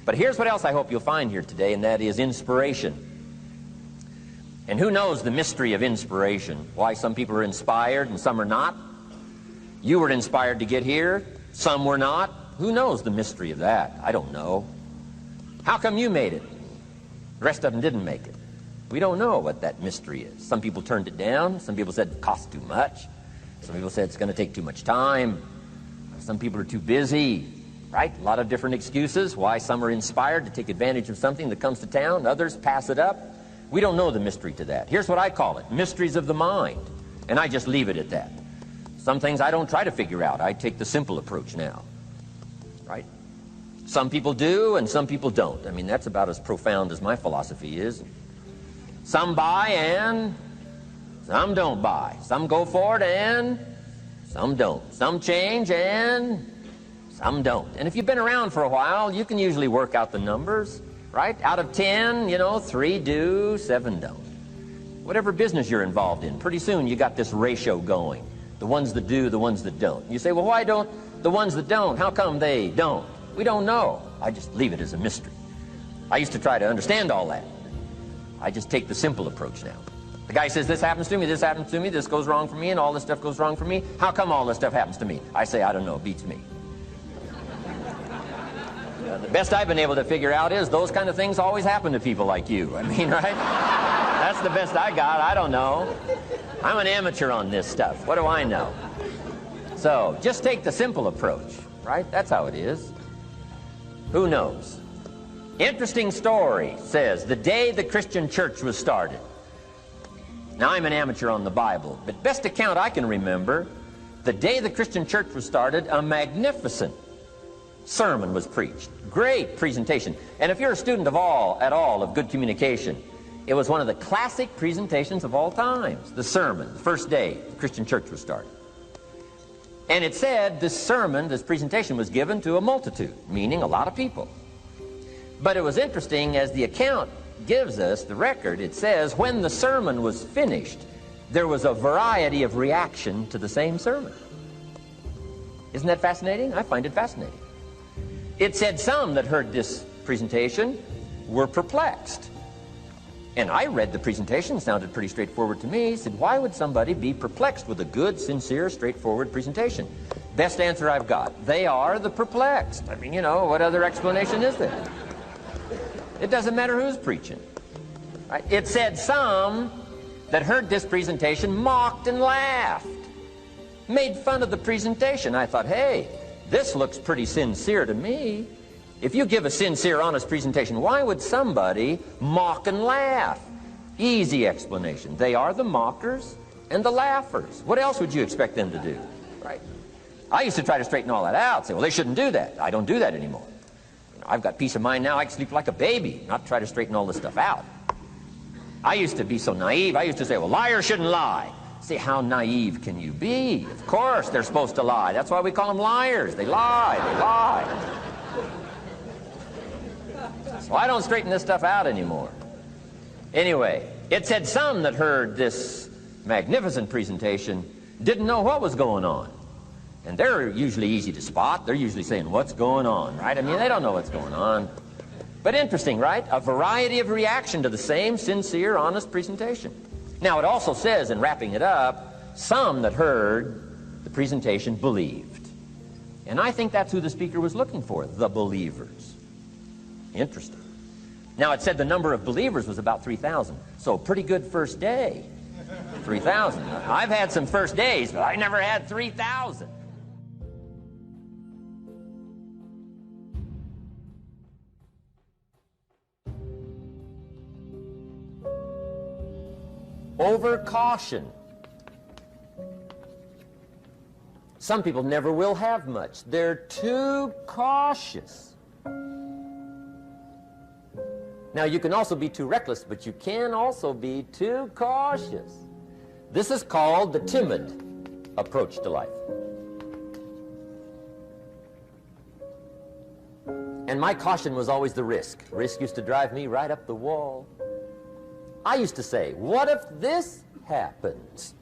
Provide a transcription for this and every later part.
But here's what else I hope you'll find here today, and that is inspiration. And who knows the mystery of inspiration? Why some people are inspired and some are not? You were inspired to get here, some were not. Who knows the mystery of that? I don't know. How come you made it? The rest of them didn't make it. We don't know what that mystery is. Some people turned it down. Some people said it costs too much. Some people said it's going to take too much time. Some people are too busy, right? A lot of different excuses why some are inspired to take advantage of something that comes to town. Others pass it up. We don't know the mystery to that. Here's what I call it: mysteries of the mind. And I just leave it at that. Some things I don't try to figure out. I take the simple approach now, right? Some people do and some people don't. I mean, that's about as profound as my philosophy is. Some buy and some don't buy. Some go for it and some don't. Some change and some don't. And if you've been around for a while, you can usually work out the numbers, right? Out of 10, 3 do, 7 don't. Whatever business you're involved in, pretty soon you got this ratio going. The ones that do, the ones that don't. You say, well, why don't the ones that don't, how come they don't? We don't know. I just leave it as a mystery. I used to try to understand all that. I just take the simple approach now. The guy says, this happens to me, this happens to me, this goes wrong for me, and all this stuff goes wrong for me. How come all this stuff happens to me? I say, I don't know, it beats me. The best I've been able to figure out is those kind of things always happen to people like you. I mean, right? That's the best I got. I don't know. I'm an amateur on this stuff. What do I know? So just take the simple approach, right? That's how it is. Who knows? Interesting story says the day the Christian church was started. Now, I'm an amateur on the Bible, but best account I can remember, the day the Christian church was started, a magnificent sermon was preached. Great presentation. And if you're a student at all of good communication, it was one of the classic presentations of all times. The sermon, the first day the Christian church was started. And it said this sermon, this presentation was given to a multitude, meaning a lot of people. But it was interesting, as the account gives us the record, it says when the sermon was finished, there was a variety of reaction to the same sermon. Isn't that fascinating? I find it fascinating. It said some that heard this presentation were perplexed. And I read the presentation, sounded pretty straightforward to me. Said, why would somebody be perplexed with a good, sincere, straightforward presentation? Best answer I've got. They are the perplexed. I mean, what other explanation is there? It doesn't matter who's preaching. Right? It said some that heard this presentation mocked and laughed, made fun of the presentation. I thought, hey, this looks pretty sincere to me. If you give a sincere, honest presentation, why would somebody mock and laugh? Easy explanation. They are the mockers and the laughers. What else would you expect them to do? Right? I used to try to straighten all that out, say, well, they shouldn't do that. I don't do that anymore. I've got peace of mind now. I can sleep like a baby, not try to straighten all this stuff out. I used to be so naive. I used to say, well, liars shouldn't lie. See, how naive can you be? Of course they're supposed to lie. That's why we call them liars. They lie. They lie. So I don't straighten this stuff out anymore. Anyway, it said some that heard this magnificent presentation didn't know what was going on. And they're usually easy to spot. They're usually saying, what's going on, right? I mean, they don't know what's going on. But interesting, right? A variety of reaction to the same sincere, honest presentation. Now, it also says, in wrapping it up, some that heard the presentation believed. And I think that's who the speaker was looking for, the believers. Interesting. Now, it said the number of believers was about 3,000. So, pretty good first day. 3,000. I've had some first days, but I never had 3,000. Over caution. Some people never will have much. They're too cautious. Now, you can also be too reckless, but you can also be too cautious. This is called the timid approach to life. And my caution was always the risk. Risk used to drive me right up the wall. I used to say, what if this happens?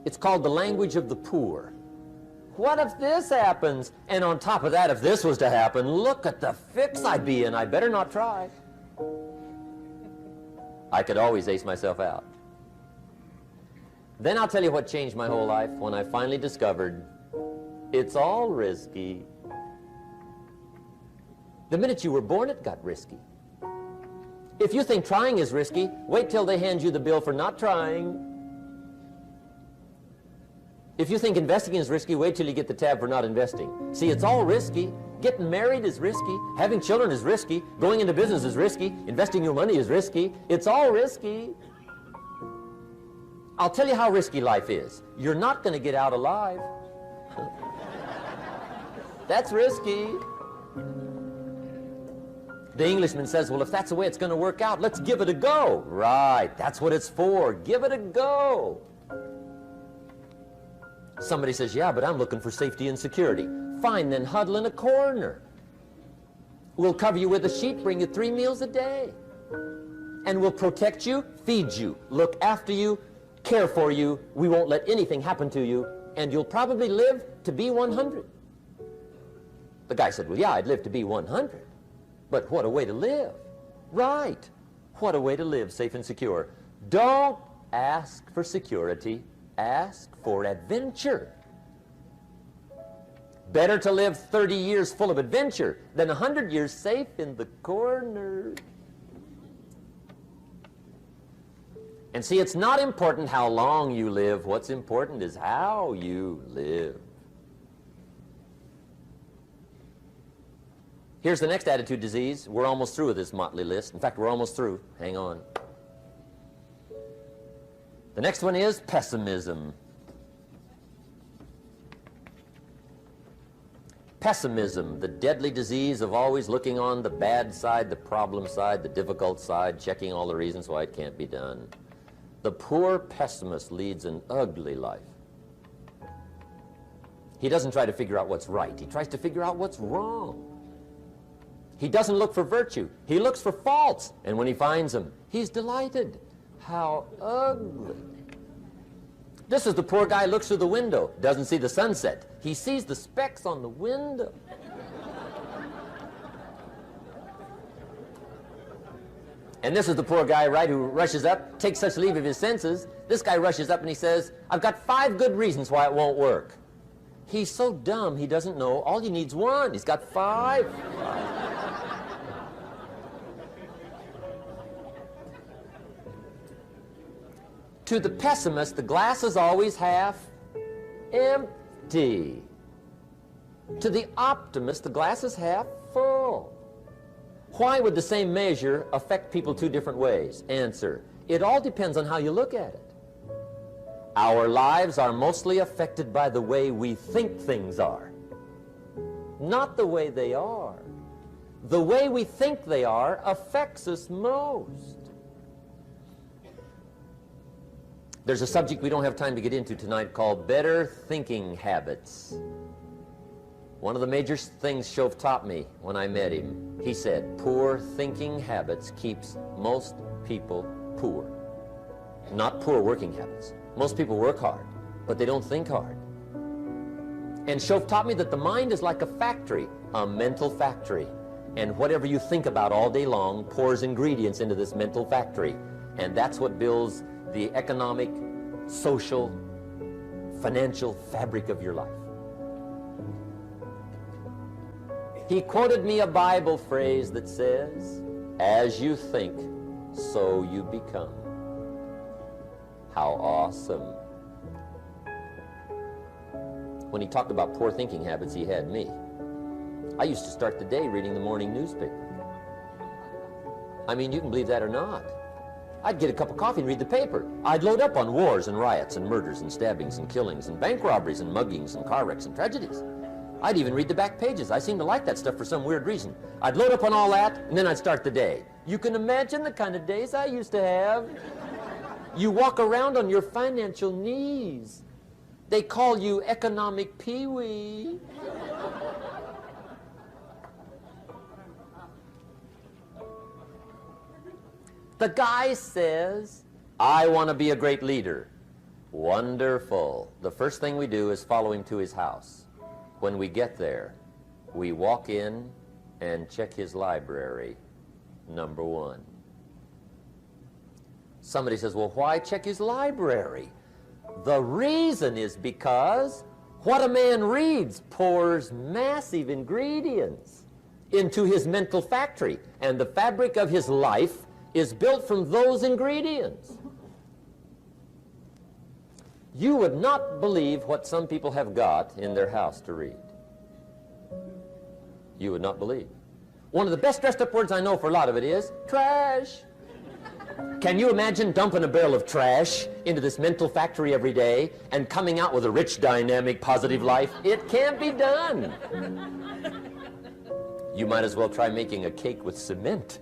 It's called the language of the poor. what if this happens? And on top of that, if this was to happen, look at the fix I'd be in. I better not try. I could always ace myself out. Then I'll tell you what changed my whole life when I finally discovered it's all risky. The minute you were born, it got risky. If you think trying is risky, wait till they hand you the bill for not trying. If you think investing is risky, wait till you get the tab for not investing. See, it's all risky. Getting married is risky. Having children is risky. Going into business is risky. Investing your money is risky. It's all risky. I'll tell you how risky life is. You're not going to get out alive. That's risky. The Englishman says, well, if that's the way it's going to work out, let's give it a go. Right, that's what it's for. Give it a go. Somebody says, yeah, but I'm looking for safety and security. Fine, then huddle in a corner. We'll cover you with a sheet, bring you 3 meals a day. And we'll protect you, feed you, look after you, care for you. We won't let anything happen to you, and you'll probably live to be 100. The guy said, well, yeah, I'd live to be 100. But what a way to live. Right. What a way to live, safe and secure. Don't ask for security. Ask for adventure. Better to live 30 years full of adventure than 100 years safe in the corner. And see, it's not important how long you live. What's important is how you live. Here's the next attitude disease. We're almost through with this motley list. In fact, we're almost through. Hang on. The next one is pessimism. Pessimism, the deadly disease of always looking on the bad side, the problem side, the difficult side, checking all the reasons why it can't be done. The poor pessimist leads an ugly life. He doesn't try to figure out what's right. He tries to figure out what's wrong. He doesn't look for virtue. He looks for faults. And when he finds them, he's delighted. How ugly. This is the poor guy who looks through the window, doesn't see the sunset. He sees the specks on the window. And this is the poor guy, right, who rushes up, takes such leave of his senses. This guy rushes up and he says, I've got 5 good reasons why it won't work. He's so dumb he doesn't know all he needs 1. He's got 5. To the pessimist, the glass is always half empty. To the optimist, the glass is half full. Why would the same measure affect people 2 different ways? Answer, it all depends on how you look at it. Our lives are mostly affected by the way we think things are, not the way they are. The way we think they are affects us most. There's a subject we don't have time to get into tonight called better thinking habits. One of the major things Shove taught me when I met him, he said, poor thinking habits keeps most people poor. Not poor working habits. Most people work hard, but they don't think hard. And Shove taught me that the mind is like a factory, a mental factory. And whatever you think about all day long pours ingredients into this mental factory. And that's what builds the economic, social, financial fabric of your life. He quoted me a Bible phrase that says, as you think, so you become. How awesome. When he talked about poor thinking habits, he had me. I used to start the day reading the morning newspaper. I mean, you can believe that or not. I'd get a cup of coffee and read the paper. I'd load up on wars and riots and murders and stabbings and killings and bank robberies and muggings and car wrecks and tragedies. I'd even read the back pages. I seem to like that stuff for some weird reason. I'd load up on all that, and then I'd start the day. You can imagine the kind of days I used to have. You walk around on your financial knees. They call you economic peewee. The guy says, I want to be a great leader. Wonderful. The first thing we do is follow him to his house. When we get there, we walk in and check his library, number one. Somebody says, well, why check his library? The reason is because what a man reads pours massive ingredients into his mental factory, and the fabric of his life is built from those ingredients. You would not believe what some people have got in their house to read. You would not believe. One of the best dressed up words I know for a lot of it is trash. Can you imagine dumping a barrel of trash into this mental factory every day and coming out with a rich, dynamic, positive life? It can't be done. You might as well try making a cake with cement.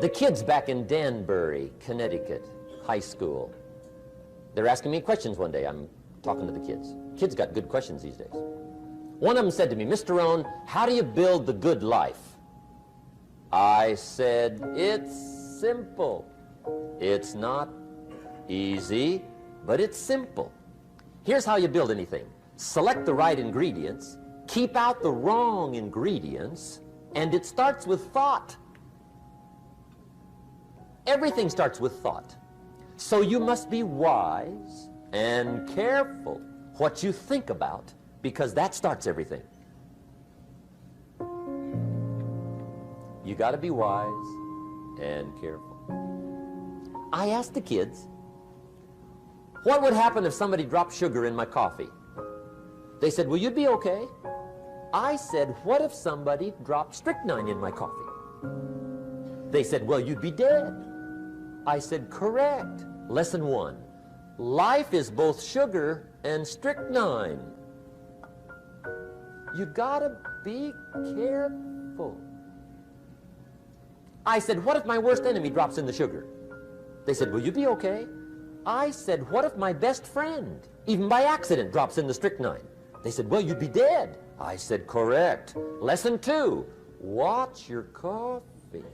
The kids back in Danbury, Connecticut, high school, they're asking me questions one day. I'm talking to the kids. Kids got good questions these days. One of them said to me, Mr. Rohn, how do you build the good life? I said, it's simple. It's not easy, but it's simple. Here's how you build anything. Select the right ingredients, keep out the wrong ingredients, and it starts with thought. Everything starts with thought. So you must be wise and careful what you think about, because that starts everything. You got to be wise and careful. I asked the kids, what would happen if somebody dropped sugar in my coffee? They said, well, you'd be okay. I said, what if somebody dropped strychnine in my coffee? They said, well, you'd be dead. I said, correct. Lesson one, life is both sugar and strychnine. You gotta be careful. I said, what if my worst enemy drops in the sugar? They said, will you be okay? I said, what if my best friend, even by accident, drops in the strychnine? They said, well, you'd be dead. I said, correct. Lesson two, watch your coffee.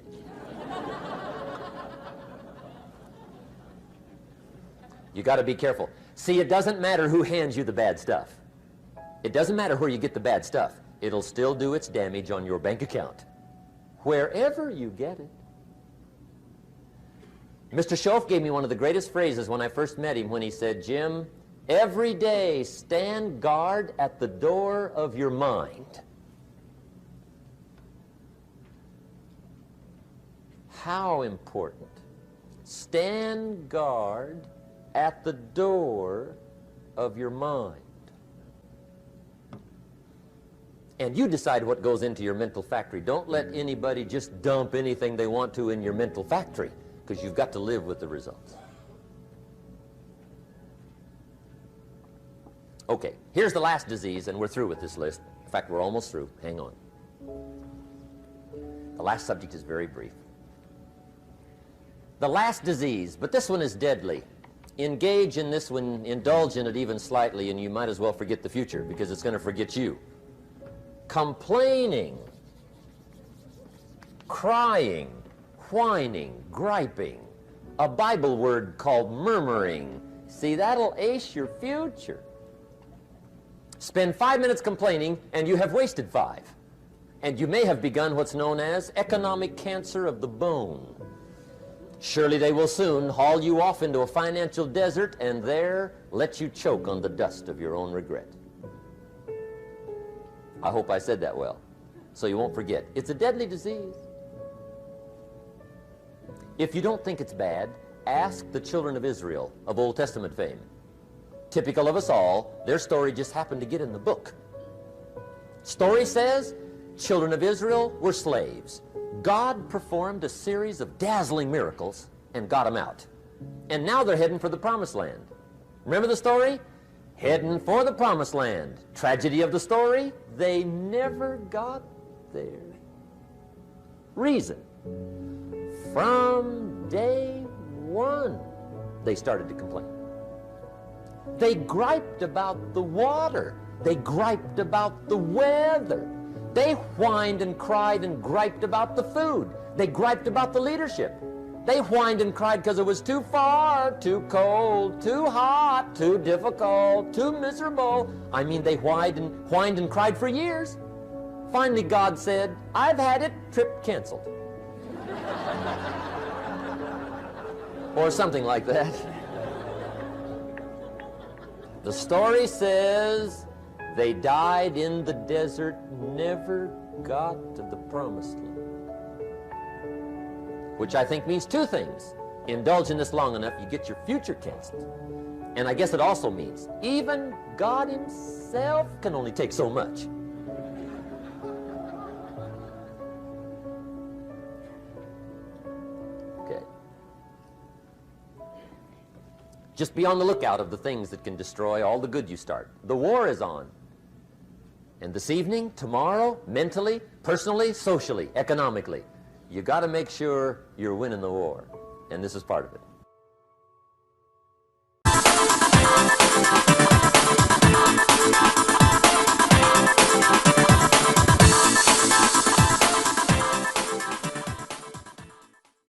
You got to be careful. See, it doesn't matter who hands you the bad stuff. It doesn't matter where you get the bad stuff. It'll still do its damage on your bank account, wherever you get it. Mr. Schoaf gave me one of the greatest phrases when I first met him, when he said, Jim, every day stand guard at the door of your mind. How important. Stand guard at the door of your mind. And you decide what goes into your mental factory. Don't let anybody just dump anything they want to in your mental factory, because you've got to live with the results. Okay, here's the last disease, and we're through with this list. In fact, we're almost through. Hang on. The last subject is very brief. The last disease, but this one is deadly. Engage in this one, indulge in it even slightly, and you might as well forget the future, because it's going to forget you. Complaining, crying, whining, griping, a Bible word called murmuring. See, that'll ace your future. Spend 5 minutes complaining, and you have wasted 5. And you may have begun what's known as economic cancer of the bone. Surely they will soon haul you off into a financial desert and there let you choke on the dust of your own regret. I hope I said that well, so you won't forget. It's a deadly disease. If you don't think it's bad, ask the children of Israel of Old Testament fame. Typical of us all, their story just happened to get in the book. Story says, children of Israel were slaves. God performed a series of dazzling miracles and got them out. And now they're heading for the promised land. Remember the story? Heading for the promised land. Tragedy of the story, they never got there. Reason. From day one, they started to complain. They griped about the water. They griped about the weather. They whined and cried and griped about the food. They griped about the leadership. They whined and cried because it was too far, too cold, too hot, too difficult, too miserable. I mean, they whined and cried for years. Finally, God said, "I've had it, trip canceled." Or something like that. The story says they died in the desert, never got to the promised land. Which I think means two things. Indulge in this long enough, you get your future canceled. And I guess it also means even God himself can only take so much. Okay. Just be on the lookout of the things that can destroy all the good you start. The war is on. And this evening, tomorrow, mentally, personally, socially, economically, you got to make sure you're winning the war. And this is part of it.